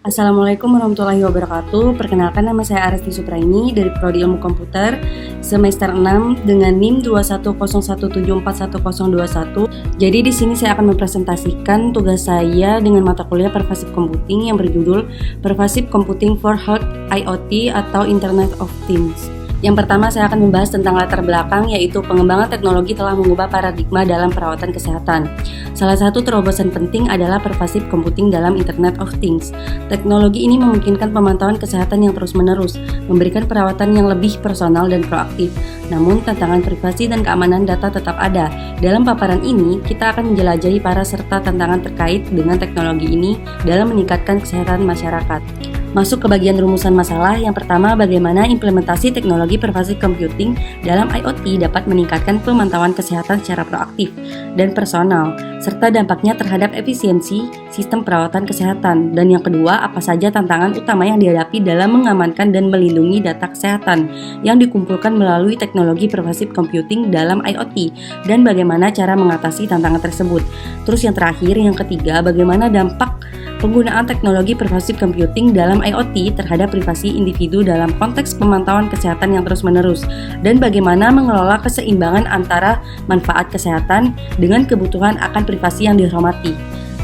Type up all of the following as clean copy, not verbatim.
Assalamualaikum warahmatullahi wabarakatuh. Perkenalkan, nama saya Aresti Supraini dari Prodi Ilmu Komputer semester 6 dengan NIM 21017411021. Jadi di sini saya akan mempresentasikan tugas saya dengan mata kuliah Pervasive Computing yang berjudul Pervasive Computing for Health IoT atau Internet of Things. Yang pertama saya akan membahas tentang latar belakang, yaitu pengembangan teknologi telah mengubah paradigma dalam perawatan kesehatan. Salah satu terobosan penting adalah pervasive computing dalam Internet of Things. Teknologi ini memungkinkan pemantauan kesehatan yang terus-menerus, memberikan perawatan yang lebih personal dan proaktif. Namun tantangan privasi dan keamanan data tetap ada. Dalam paparan ini, kita akan menjelajahi para serta tantangan terkait dengan teknologi ini dalam meningkatkan kesehatan masyarakat. Masuk ke bagian rumusan masalah. Yang pertama, bagaimana implementasi teknologi pervasive computing dalam IoT dapat meningkatkan pemantauan kesehatan secara proaktif dan personal, serta dampaknya terhadap efisiensi sistem perawatan kesehatan. Dan yang kedua, apa saja tantangan utama yang dihadapi dalam mengamankan dan melindungi data kesehatan yang dikumpulkan melalui teknologi pervasive computing dalam IoT, dan bagaimana cara mengatasi tantangan tersebut. Terus yang terakhir, yang ketiga, bagaimana dampak penggunaan teknologi pervasive computing dalam IoT terhadap privasi individu dalam konteks pemantauan kesehatan yang terus-menerus, dan bagaimana mengelola keseimbangan antara manfaat kesehatan dengan kebutuhan akan privasi yang dihormati.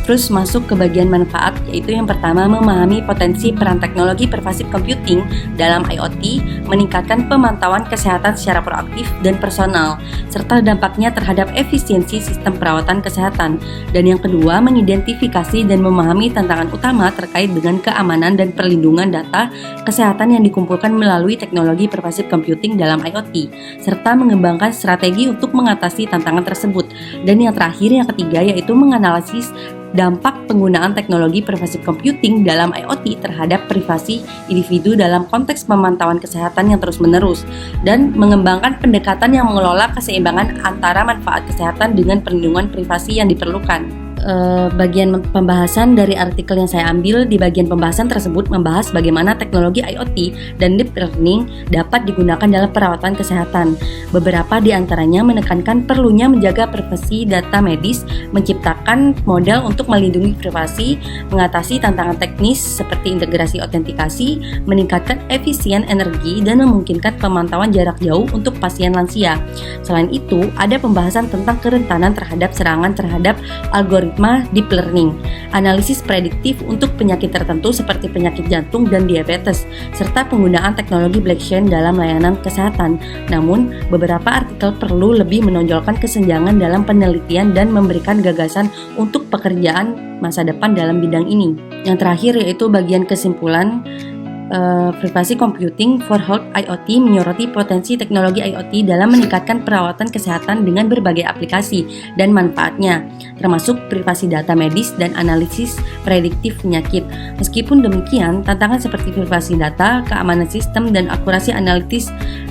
Terus masuk ke bagian manfaat, yaitu yang pertama, memahami potensi peran teknologi pervasive computing dalam IoT, meningkatkan pemantauan kesehatan secara proaktif dan personal, serta dampaknya terhadap efisiensi sistem perawatan kesehatan. Dan yang kedua, mengidentifikasi dan memahami tantangan utama terkait dengan keamanan dan perlindungan data kesehatan yang dikumpulkan melalui teknologi pervasive computing dalam IoT, serta mengembangkan strategi untuk mengatasi tantangan tersebut. Dan yang terakhir, yang ketiga, yaitu menganalisis dampak penggunaan teknologi pervasive computing dalam IoT terhadap privasi individu dalam konteks pemantauan kesehatan yang terus-menerus, dan mengembangkan pendekatan yang mengelola keseimbangan antara manfaat kesehatan dengan perlindungan privasi yang diperlukan. Bagian pembahasan dari artikel yang saya ambil, di bagian pembahasan tersebut membahas bagaimana teknologi IoT dan deep learning dapat digunakan dalam perawatan kesehatan. Beberapa di antaranya menekankan perlunya menjaga privasi data medis, menciptakan model untuk melindungi privasi, mengatasi tantangan teknis seperti integrasi autentikasi, meningkatkan efisien energi, dan memungkinkan pemantauan jarak jauh untuk pasien lansia. Selain itu, ada pembahasan tentang kerentanan terhadap serangan terhadap algoritma deep learning, analisis prediktif untuk penyakit tertentu seperti penyakit jantung dan diabetes, serta penggunaan teknologi blockchain dalam layanan kesehatan. Namun, beberapa artikel perlu lebih menonjolkan kesenjangan dalam penelitian dan memberikan gagasan untuk pekerjaan masa depan dalam bidang ini. Yang terakhir yaitu bagian kesimpulan. Privasi Computing for Health IoT menyoroti potensi teknologi IoT dalam meningkatkan perawatan kesehatan dengan berbagai aplikasi dan manfaatnya, termasuk privasi data medis dan analisis prediktif penyakit. Meskipun demikian, tantangan seperti privasi data, keamanan sistem, dan akurasi analitis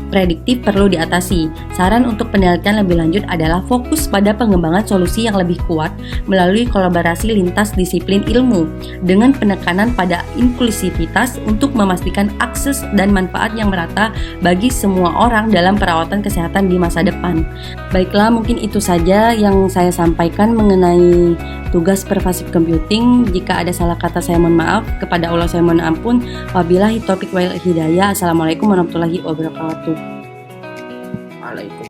prediktif perlu diatasi. Saran untuk penelitian lebih lanjut adalah fokus pada pengembangan solusi yang lebih kuat melalui kolaborasi lintas disiplin ilmu dengan penekanan pada inklusivitas untuk memastikan akses dan manfaat yang merata bagi semua orang dalam perawatan kesehatan di masa depan. Baiklah, mungkin itu saja yang saya sampaikan mengenai tugas pervasive computing. Jika ada salah kata, saya mohon maaf. Kepada Allah saya mohon ampun. Wabillahi taufiq wal hidayah. Assalamualaikum warahmatullahi wabarakatuh. Waalaikumsalam.